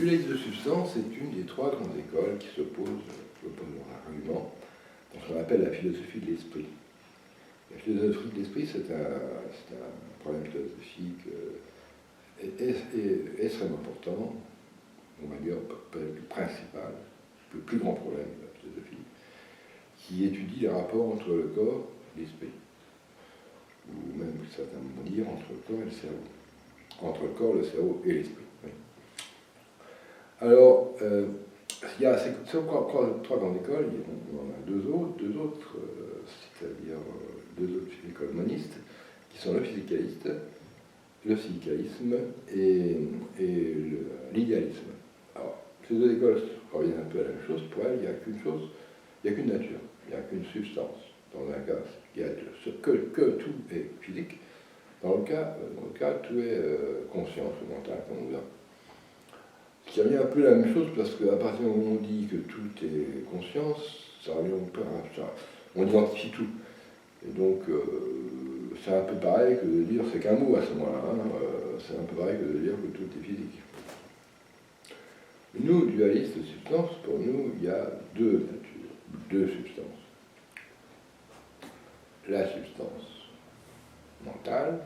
dualisme de substance est une des trois grandes écoles qui s'opposent leurs arguments dans ce qu'on appelle la philosophie de l'esprit. La philosophie de l'esprit, c'est un problème philosophique extrêmement important, on va dire peut-être le principal, le plus grand problème de la philosophie, qui étudie les rapports entre le corps et l'esprit, ou même certains vont dire entre le corps et le cerveau, entre le corps, le cerveau et l'esprit. Oui. Alors, il y a ces trois grandes écoles, on en a deux autres, c'est-à-dire deux autres écoles monistes, qui sont le physicalisme et l'idéalisme. Alors, ces deux écoles reviennent un peu à la même chose. Pour elles, il n'y a qu'une chose, il n'y a qu'une nature, il n'y a qu'une substance. Dans un cas, il y a que tout est physique. Dans le cas, tout est conscience ou mental, comme on dit. Ce qui revient un peu la même chose, parce qu'à partir du moment où on dit que tout est conscience, ça revient un peu à ça. On identifie tout. Et donc, c'est un peu pareil que de dire, c'est qu'un mot à ce moment-là, c'est un peu pareil que de dire que tout est physique. Nous, dualistes de substance, pour nous, il y a deux natures, deux substances. La substance mentale,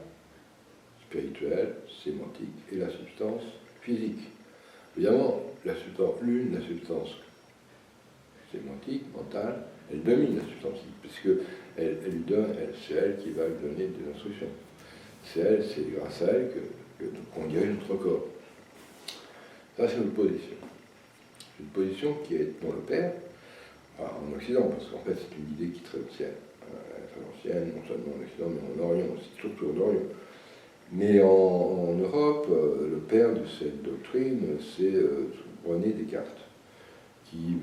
spirituelle, sémantique, et la substance physique. Évidemment, l'une, la substance sémantique, mentale, elle domine la substance physique, puisque c'est elle qui va lui donner des instructions. C'est grâce à elle qu'on dirige notre corps. Ça, c'est notre position. C'est une position qui est dans le Père, en Occident, parce qu'en fait, c'est une idée qui est très ancienne. Très ancienne, non seulement en Occident, mais en Orient aussi, surtout en Orient. Mais en Europe, le père de cette doctrine, c'est René Descartes, qui,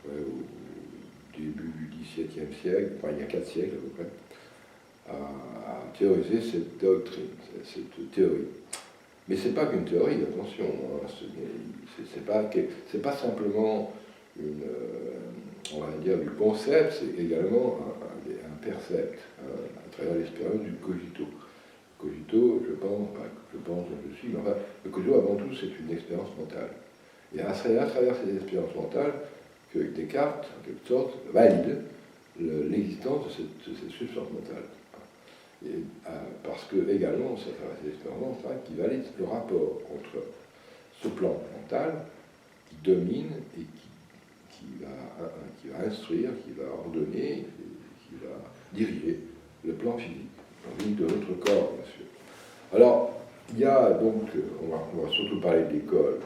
au début du XVIIe siècle, enfin il y a 4 siècles à peu près, a théorisé cette doctrine, cette théorie. Mais ce n'est pas qu'une théorie, attention, hein, c'est pas simplement on va dire du concept, c'est également un percept, à travers l'expérience du cogito. Cogito, je pense, je suis, mais enfin, le cogito avant tout c'est une expérience mentale. Et à travers cette expérience mentale que Descartes, en quelque sorte, valide l'existence de cette substance mentale. Et, parce que également, c'est à travers cette expérience mentale qui valide le rapport entre ce plan mental qui domine et qui va instruire, qui va ordonner, qui va diriger le plan physique de notre corps, bien sûr. Alors, il y a donc, on va surtout parler d'écoles,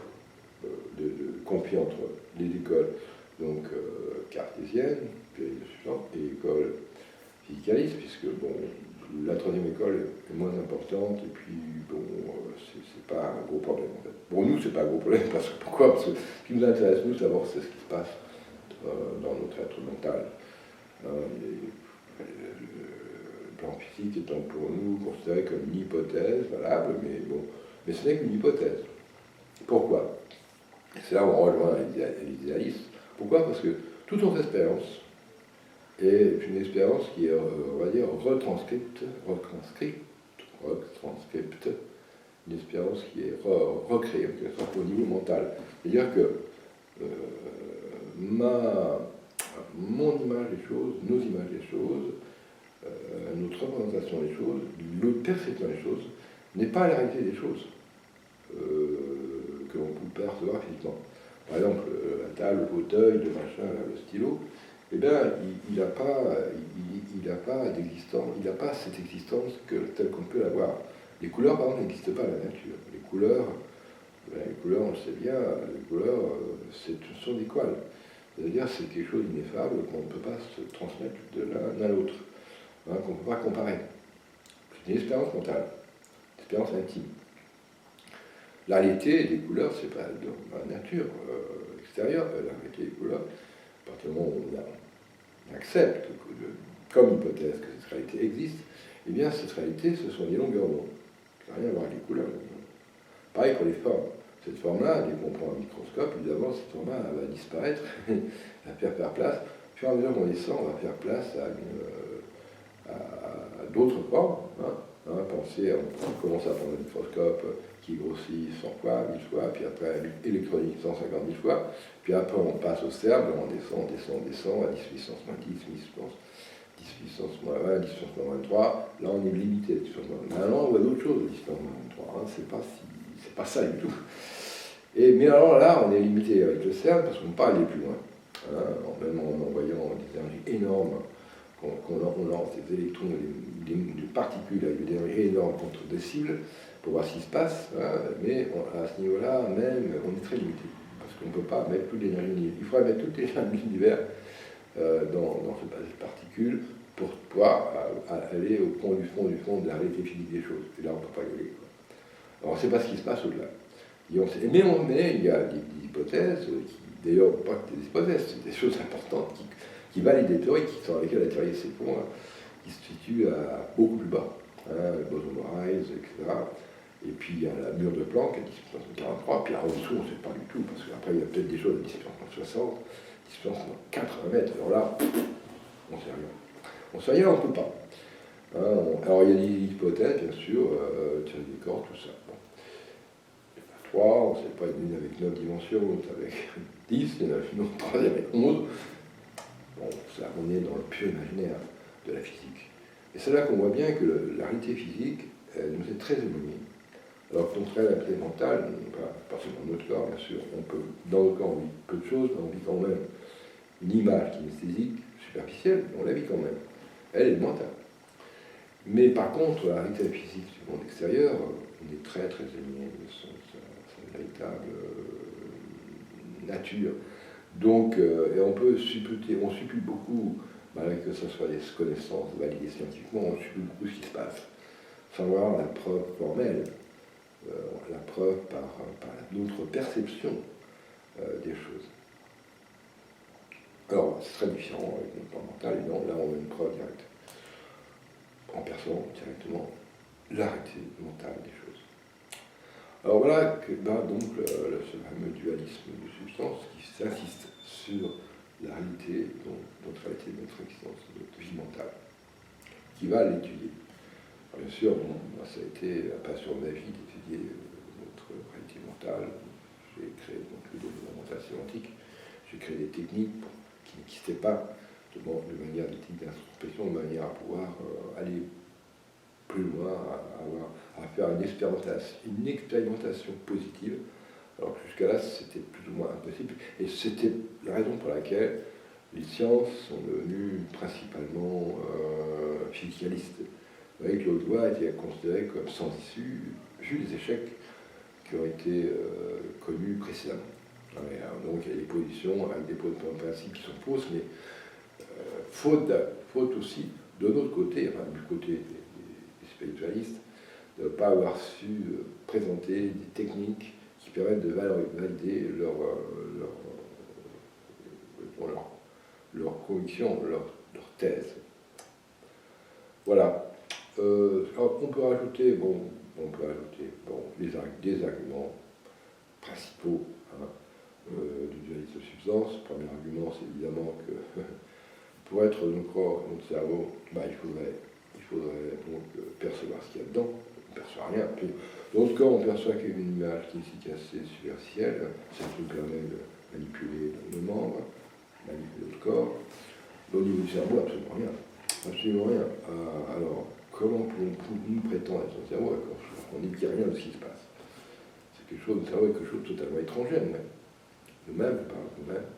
de conflit entre les écoles donc cartésiennes, et l'école physicaliste, puisque bon, la troisième école est moins importante, et puis bon, c'est pas un gros problème en fait. Pour nous, c'est pas un gros problème, pourquoi ? Parce que ce qui nous intéresse, nous, savoir c'est ce qui se passe dans notre être mental. Le plan physique étant pour nous considéré comme une hypothèse valable, mais ce n'est qu'une hypothèse. Pourquoi ? C'est là où on rejoint l'idéalisme. Pourquoi ? Parce que toute notre expérience est une expérience qui est, on va dire, retranscripte, une expérience qui est recréée, au niveau mental. C'est-à-dire que mon image des choses, nos images des choses, notre représentation des choses, notre perception des choses, n'est pas la réalité des choses que l'on peut percevoir physiquement. Par exemple, la table, le fauteuil, le machin, le stylo, eh bien, il n'a pas d'existence, il n'a pas cette existence telle qu'on peut l'avoir. Les couleurs, par exemple, n'existent pas à la nature. Les couleurs, on le sait bien, les couleurs, ce sont des couales. C'est-à-dire c'est quelque chose d'ineffable qu'on ne peut pas se transmettre de l'un à l'autre, hein, qu'on ne peut pas comparer. C'est une expérience mentale, une expérience intime. La réalité des couleurs, c'est pas dans la nature extérieure, la réalité des couleurs, à partir du moment où on accepte comme hypothèse que cette réalité existe, eh bien cette réalité, ce sont des longueurs d'onde. Ça n'a rien à voir avec les couleurs. Pareil pour les formes. Cette forme-là, dès qu'on prend un microscope, évidemment, cette forme-là va disparaître, elle va faire place. Au fur et à mesure qu'on descend, on va faire place à d'autres formes. Par pensé, on commence à prendre un microscope qui grossit 100 fois, 1000 fois, puis après électronique 150 000 fois, puis après on passe au CERN, on descend à 10 puissance moins 10, 10 puissance moins 20, 10 puissance moins 23, là on est limité à 10 puissance moins 20. Maintenant on voit d'autres choses à 10 puissance moins 23, hein, c'est pas ça du tout. Mais alors là on est limité avec le CERN parce qu'on ne peut pas aller plus loin, hein, même en envoyant des énergies énormes, qu'on lance des électrons, des particules avec des énergies énormes contre des cibles, pour voir ce qui se passe, hein, mais à ce niveau-là, même, on est très limité, parce qu'on ne peut pas mettre toute l'énergie, il faudrait mettre toute l'énergie de l'univers dans ces particules pour pouvoir aller au fond de la réalité physique des choses. Et là, on ne peut pas y aller. Alors, on ne sait pas ce qui se passe au-delà. Mais il y a des hypothèses, d'ailleurs, pas que des hypothèses, c'est des choses importantes qui valident des théories sur lesquelles la théorie s'effondre, qui se situent à beaucoup plus bas. Hein, le boson de Rice, etc. Et puis il y a la mur de Planck à 10 puissance 43, puis en dessous on ne sait pas du tout, parce qu'après il y a peut-être des choses à 10 puissance 60, 10 puissance 80 mètres, alors là, on ne sait rien. On ne sait rien, on ne peut pas. Hein, alors il y a des hypothèses, bien sûr, tirer des cordes, tout ça. Bon. Il y en a 3, on ne sait pas, une avec 9 dimensions, l'autre avec 10, il y en a une autre troisième avec 11. Bon, ça, on est dans le pur imaginaire de la physique. Et c'est là qu'on voit bien que la réalité physique nous est très éloignée. Alors que notre réalité mentale, pas seulement notre corps, bien sûr, dans notre corps on vit peu de choses, mais on vit quand même une image kinesthésique, superficielle, mais on la vit quand même. Elle est mentale. Mais par contre, la réalité physique du monde extérieur, on est très très éloigné de sa véritable nature. Donc, et on suppute beaucoup, malgré que ce soit des connaissances validées scientifiquement, on suppute beaucoup ce qui se passe, sans avoir la preuve formelle, la preuve par notre perception des choses. Alors, c'est très différent avec notre plan mental, et non, là on a une preuve directe, en percevant directement la réalité mentale des choses. Alors voilà que donc ce fameux dualisme de substance qui insiste sur la réalité, donc notre réalité, notre existence, notre vie mentale, qui va l'étudier. Alors bien sûr, bon, moi, ça a été la passion de ma vie d'étudier notre réalité mentale. J'ai créé donc le développement mental sémantique, j'ai créé des techniques qui n'existaient pas, de manière d'éthique d'introspection, de manière à pouvoir aller plus loin, à faire une expérimentation positive, alors que jusqu'à là c'était plus ou moins impossible. Et c'était la raison pour laquelle les sciences sont devenues principalement physicalistes. Vous voyez que l'autre voie a été considérée comme sans issue, vu les échecs qui ont été connus précédemment. Donc il y a des positions avec des principes qui sont fausses, mais faute aussi de notre côté, enfin, du côté des spiritualistes, de ne pas avoir su présenter des techniques qui permettent de valider leur conviction, leur thèse. Voilà. On peut rajouter des arguments principaux du dualisme de substance. Le premier argument, c'est évidemment que pour être notre corps, notre cerveau, il faudrait donc percevoir ce qu'il y a dedans. On ne perçoit rien. Puis, dans notre corps, on perçoit qu'une image qui est assez superficielle. Ça nous permet de manipuler nos membres, manipuler notre corps. Mais au niveau du cerveau, absolument rien. Absolument rien. Alors, comment pouvons-nous prétendre être notre cerveau alors qu'on n'y dit rien de ce qui se passe? C'est quelque chose, le cerveau est quelque chose de totalement étranger à nous-mêmes. Nous-mêmes, par nous-mêmes,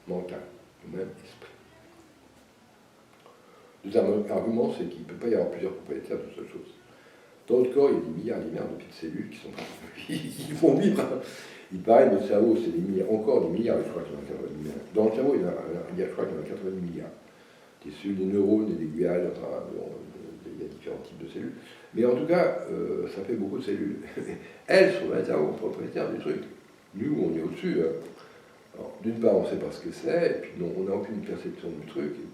mental, nous-mêmes, esprit. Deuxième argument, c'est qu'il ne peut pas y avoir plusieurs propriétaires d'une seule chose. Dans notre corps, il y a des milliards et des milliards de petites cellules qui font vivre. Il paraît que notre cerveau, c'est encore des milliards, je crois qu'il y en a 80 milliards. Dans le cerveau, je crois qu'il y en a 80 milliards. Des cellules, des neurones, des gliales, enfin, il y a différents types de cellules. Mais en tout cas, ça fait beaucoup de cellules. Elles sont les cerveaux propriétaires du truc. Nous, on est au-dessus. D'une part, on ne sait pas ce que c'est, et puis non, on n'a aucune perception du truc, et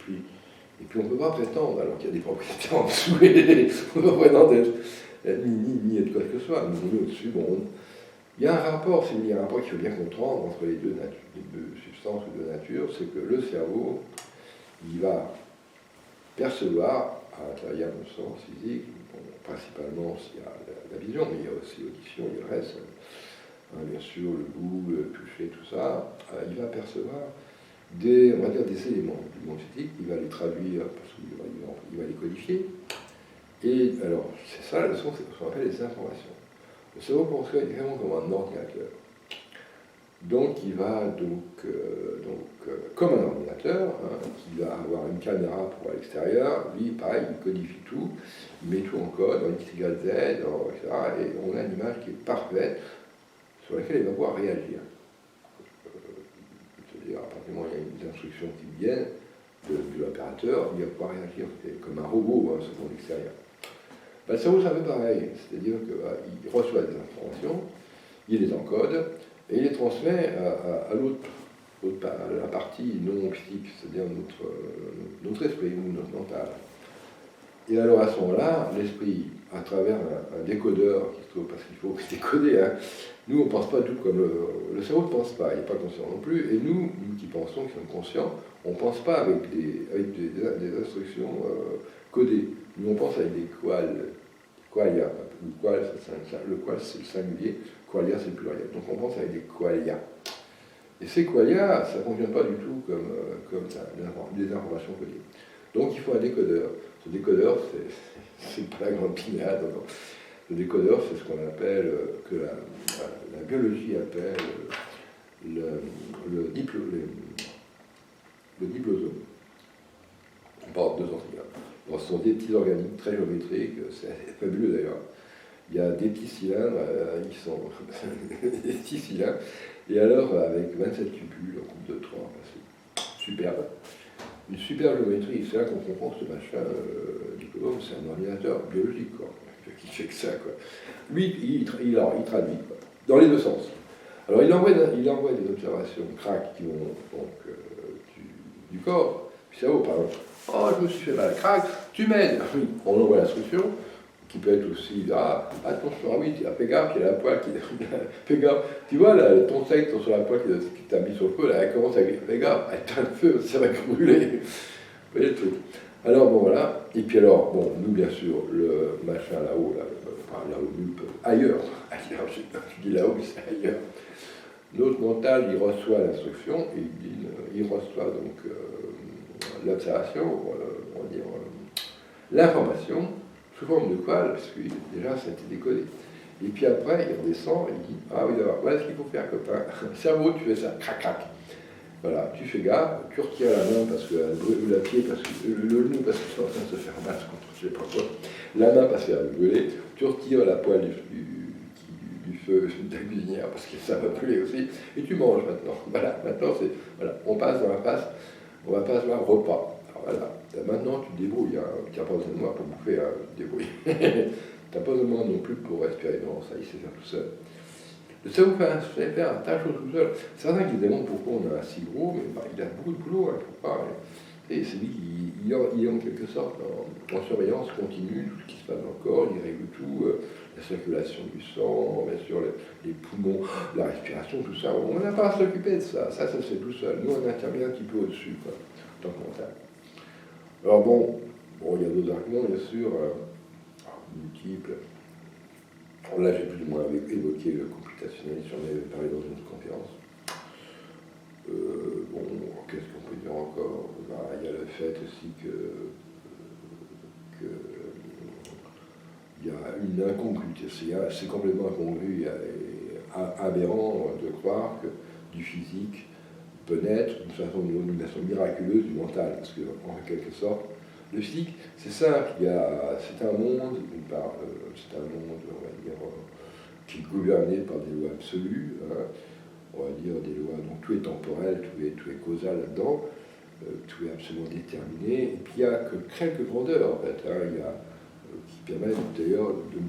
puis on ne peut pas prétendre, alors qu'il y a des propriétaires en dessous, on ne peut pas prétendre ni être quoi que ce soit. Nous, on est au-dessus. Bon, il y a un rapport, il y a un rapport qu'il faut bien comprendre entre les deux substances ou deux natures, c'est que le cerveau, il va percevoir l'intérieur du sens physique, bon, principalement s'il y a la vision, mais il y a aussi l'audition, il y a le reste, bien sûr, le goût, le toucher, tout ça, il va percevoir des, on va dire, des éléments du monde physique, il va les traduire, parce qu'il va les codifier. Et alors, c'est ça la leçon, c'est ce qu'on appelle les informations. Le cerveau fonctionne vraiment comme un ordinateur. Donc, il va comme un ordinateur, qui va avoir une caméra pour voir l'extérieur, lui, pareil, il codifie tout, il met tout en code, en X, Y, Z, etc. Et on a une image qui est parfaite, sur laquelle il va pouvoir réagir. C'est-à-dire, à partir du moment où il y a des instructions qui viennent de l'opérateur, il va pouvoir réagir comme un robot sur le monde extérieur. Le cerveau, c'est un peu pareil, c'est-à-dire qu'il reçoit des informations, il les encode, et il les transmet à l'autre, à la partie non psychique, c'est-à-dire notre esprit ou notre mental. Et alors à ce moment-là, l'esprit, à travers un décodeur, qui se trouve, parce qu'il faut décoder, nous on ne pense pas tout comme le cerveau ne pense pas, il n'est pas conscient non plus, et nous qui pensons, qui sommes conscients, on ne pense pas avec des instructions codées. Nous on pense avec des qualia. Le qual c'est le singulier, qualia c'est le pluriel. Donc on pense avec des qualia. Et ces qualia, ça ne fonctionne pas du tout comme des informations codées. Donc il faut un décodeur. Ce décodeur, c'est pas la grande pinade. Le décodeur, c'est ce qu'on appelle, que la biologie appelle le diplosome. On parle de deux organes. Donc, ce sont des petits organismes très géométriques, c'est fabuleux d'ailleurs. Il y a des petits cylindres, ils sont des petits cylindres, et alors avec 27 cupules en coupe de 3, c'est superbe. Une super géométrie, c'est là qu'on comprend ce machin, diplôme, c'est un ordinateur biologique, quoi, qui fait que ça, quoi. Lui, il traduit, quoi, dans les deux sens. Alors il envoie des observations crack qui vont donc du corps, puis ça vaut par exemple, oh je me suis fait mal, crack, tu m'aides. Oui, on envoie l'instruction, qui peut être aussi, attention, oui, fais gaffe, il y a la poêle qui fais gaffe. Tu vois, là, ton sec sur la poêle qui t'a mis sur le feu, là, elle commence à fais gaffe, elle éteint le feu, ça va brûler. Vous voyez le truc. Alors bon voilà, et puis alors, bon, nous bien sûr, le machin là-haut, ailleurs, je dis là-haut, mais c'est ailleurs. Notre mental, il reçoit l'instruction, et il reçoit donc l'observation, on va dire l'information, sous forme de quoi, parce que déjà ça a été décodé. Et puis après, il redescend, il dit, ah oui d'accord, voilà ce qu'il faut faire copain. Cerveau, tu fais ça, crac crac. Voilà, tu fais gaffe, tu retires la main parce que ou la pied parce que le genou parce que c'est en train de se faire mal contre je sais pas quoi. La main parce qu'elle va brûler, tu retires la poêle du feu de la cuisinière parce que ça va brûler aussi, et tu manges maintenant. Voilà, maintenant c'est. Voilà, on passe dans la phase, on va passer à un repas. Alors voilà, maintenant tu te débrouilles, tu n'as pas besoin de moi pour bouffer, tu te débrouilles. Tu n'as pas besoin de moi non plus pour respirer, non, ça il sait faire tout seul. Le cerveau fait faire un tas de choses tout seul. Certains qui se demandent pourquoi on est si gros, mais il a beaucoup de boulot, pourquoi. Et c'est lui qui est en quelque sorte en surveillance continue tout ce qui se passe dans le corps, il règle tout, la circulation du sang, bien sûr les poumons, la respiration, tout ça. On n'a pas à s'occuper de ça, ça se fait tout seul. Nous on intervient un petit peu au-dessus, quoi, en tant que mental. Alors bon, il y a d'autres arguments bien sûr, multiples. Là, j'ai plus ou moins évoqué le computationnel, j'en avais parlé dans une autre conférence. Qu'est-ce qu'on peut dire encore? Il y a le fait aussi il y a une incongruité, c'est complètement incongru et aberrant de croire que du physique peut naître d'une façon miraculeuse du mental, parce que, en quelque sorte, le physique, c'est simple, c'est un monde, c'est un monde, on va dire, qui est gouverné par des lois absolues, on va dire des lois, donc tout est temporel, tout est causal là-dedans, tout est absolument déterminé, et puis il n'y a que quelques grandeurs, en fait, qui permettent d'ailleurs de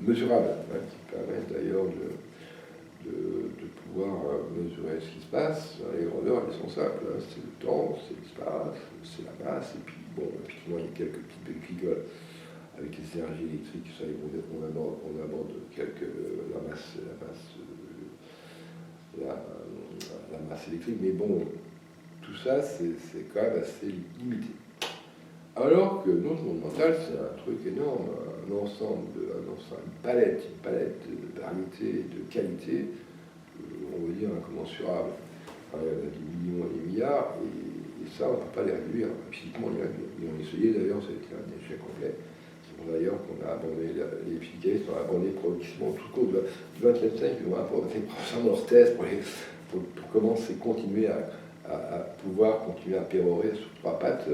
mesurables, qui permettent d'ailleurs de pouvoir mesurer ce qui se passe. Les grandeurs, elles sont simples, c'est le temps, c'est l'espace, c'est la masse, et puis bon, effectivement, il y a quelques petites bricoles avec les énergies électriques, ça, on aborde la masse électrique, mais bon, tout ça, c'est quand même assez limité. Alors que notre monde mental, c'est un truc énorme, une palette de variétés, de qualités, on va dire incommensurable. Il y en a des millions et des milliards, et ça, on ne peut pas les réduire. Physiquement, on y réduit. Ils ont essayé d'ailleurs, ça a été un échec complet. C'est pour d'ailleurs qu'on a abandonné les physiciens, on a abandonné progressivement tout au cours du XXe siècle, ils ont apporté profondément leurs thèses pour commencer, continuer à pouvoir continuer à pérorer sur trois pattes,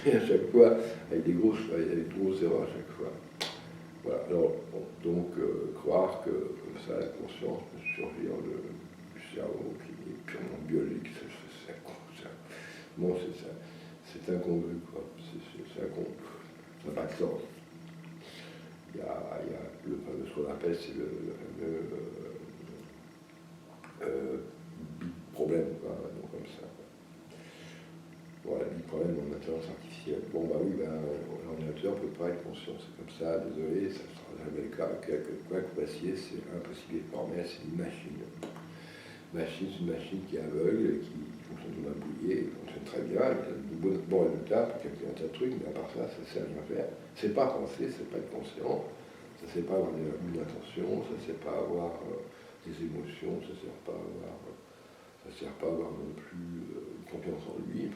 mais à chaque fois avec des grosses erreurs à chaque fois. Voilà, alors, bon, donc, croire que comme ça, la conscience peut surgir du cerveau qui est purement biologique, c'est incongru, quoi. C'est incongru. Ça n'a pas de sens. Il y a ce qu'on appelle, c'est le fameux big problème, quoi, donc comme ça. Voilà, big problème en intelligence artificielle. Bon, bah oui, l'ordinateur ne peut pas être conscient, c'est comme ça, désolé, ça ne sera jamais le cas. Quoi que vous fassiez, c'est impossible de former, c'est une machine. C'est une machine qui est aveugle, qui fonctionne comme un boulier, qui fonctionne très bien, il a de bons résultats pour calculer un tas de trucs, mais à part ça, ça ne sait rien faire. C'est pas penser, c'est pas être conscient, ça ne sait pas avoir une intention, ça ne sait pas avoir des émotions, ça ne sert pas à avoir non plus confiance en lui,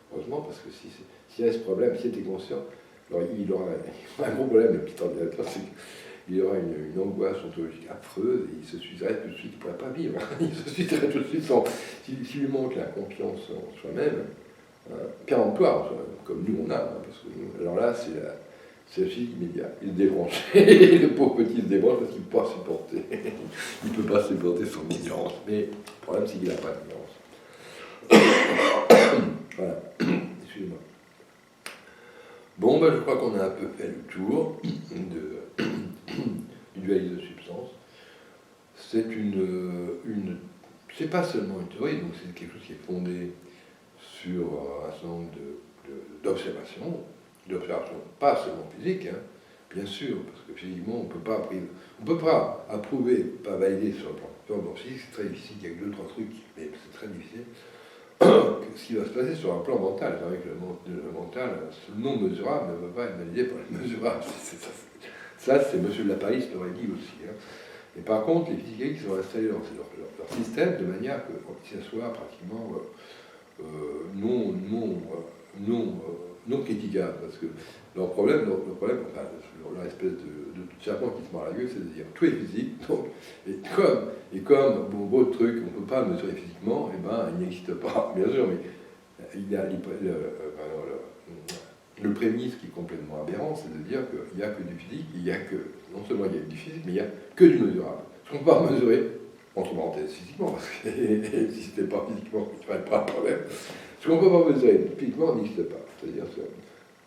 heureusement, parce que s'il y a ce problème, s'il était conscient, alors il aura un gros problème, le petit ordinateur, c'est qu'il aura une angoisse ontologique affreuse et il se suiciderait tout de suite, il ne pourrait pas vivre. Il se suiciderait tout de suite s'il lui manque la confiance en soi-même, pire emploi, comme nous on a, parce que alors là, c'est aussi immédiat. Il se débranche. Le pauvre petit se débranche parce qu'il ne peut pas supporter. Il ne peut pas supporter son ignorance. Mais le problème, c'est qu'il n'a pas d'ignorance. Voilà. Excusez-moi. Bon, je crois qu'on a un peu fait le tour du dualisme de substance. C'est c'est pas seulement une théorie, donc c'est quelque chose qui est fondé sur un certain nombre d'observations, pas seulement physiques, hein, bien sûr, parce que physiquement, on ne peut pas approuver, pas valider sur le plan physique, c'est très difficile, il y a que 2-3 trucs, mais c'est très difficile. Ce qui va se passer sur un plan mental, c'est vrai que le mental, ce non mesurable ne peut pas être validé par le mesurable. Ça, c'est M. de Laplace l'aurait dit aussi. Hein. Et par contre, les physiciens ont installé leur système de manière que ça soit pratiquement non critiquable, parce que leur problème, enfin, leur espèce de serpent qui se mord la gueule, c'est de dire tout est physique, donc, et comme d'autres trucs on ne peut pas mesurer physiquement, et il n'existe pas, bien sûr, mais il y a le prémisse qui est complètement aberrant, c'est de dire qu'il n'y a que du physique, non seulement il y a du physique, mais il n'y a que du mesurable. Ce qu'on ne peut pas mesurer, entre parenthèses, physiquement, parce que si ce n'était pas physiquement, il n'y aurait pas de problème. Ce qu'on ne peut pas mesurer physiquement n'existe pas. C'est-à-dire que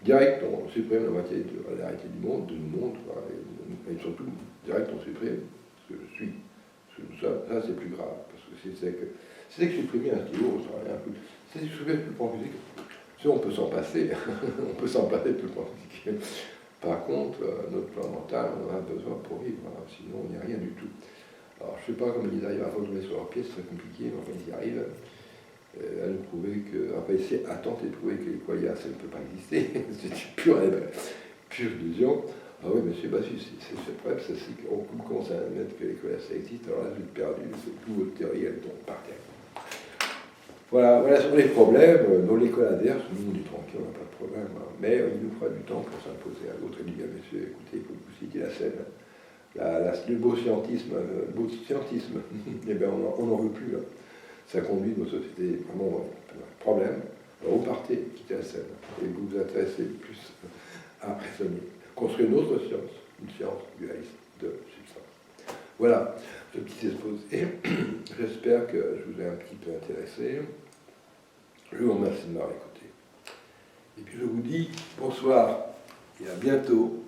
direct, on supprime la moitié de la réalité du monde, de nos mondes, et surtout, direct, on supprime ce que je suis. Ça c'est plus grave, parce que c'est que supprimer un stylo, ça n'a rien à foutre. C'est supprimer le plan physique. On peut s'en passer, on peut s'en passer tout le plan physique. Par contre, notre plan mental, on en a besoin pour vivre, sinon on n'y a rien du tout. Alors, je ne sais pas comment ils arrivent à retourner sur leur pied, c'est très compliqué, mais enfin, ils y arrivent à nous prouver à tenter de prouver que les qualia, ça ne peut pas exister, c'est une pure illusion. Ah oui, monsieur, c'est preuve, c'est qu'on commence à admettre que les qualia, ça existe, alors là, je suis perdu, toute votre théorie, elle tombe par terre. Voilà sur les problèmes, dans l'école adverse, nous on est tranquille, on n'a pas de problème, mais il nous fera du temps pour s'imposer à l'autre et dire, monsieur, écoutez, il faut que vous citiez la scène. Le beau scientisme, eh bien, on n'en veut plus. Là. Ça conduit nos sociétés vraiment à un problème. Alors, vous partez, quittez la scène, et vous vous intéressez plus à raisonner. Construire une autre science, une science dualiste de substance. Voilà, ce petit exposé. J'espère que je vous ai un petit peu intéressé. Je vous remercie de m'avoir écouté. Et puis je vous dis bonsoir et à bientôt.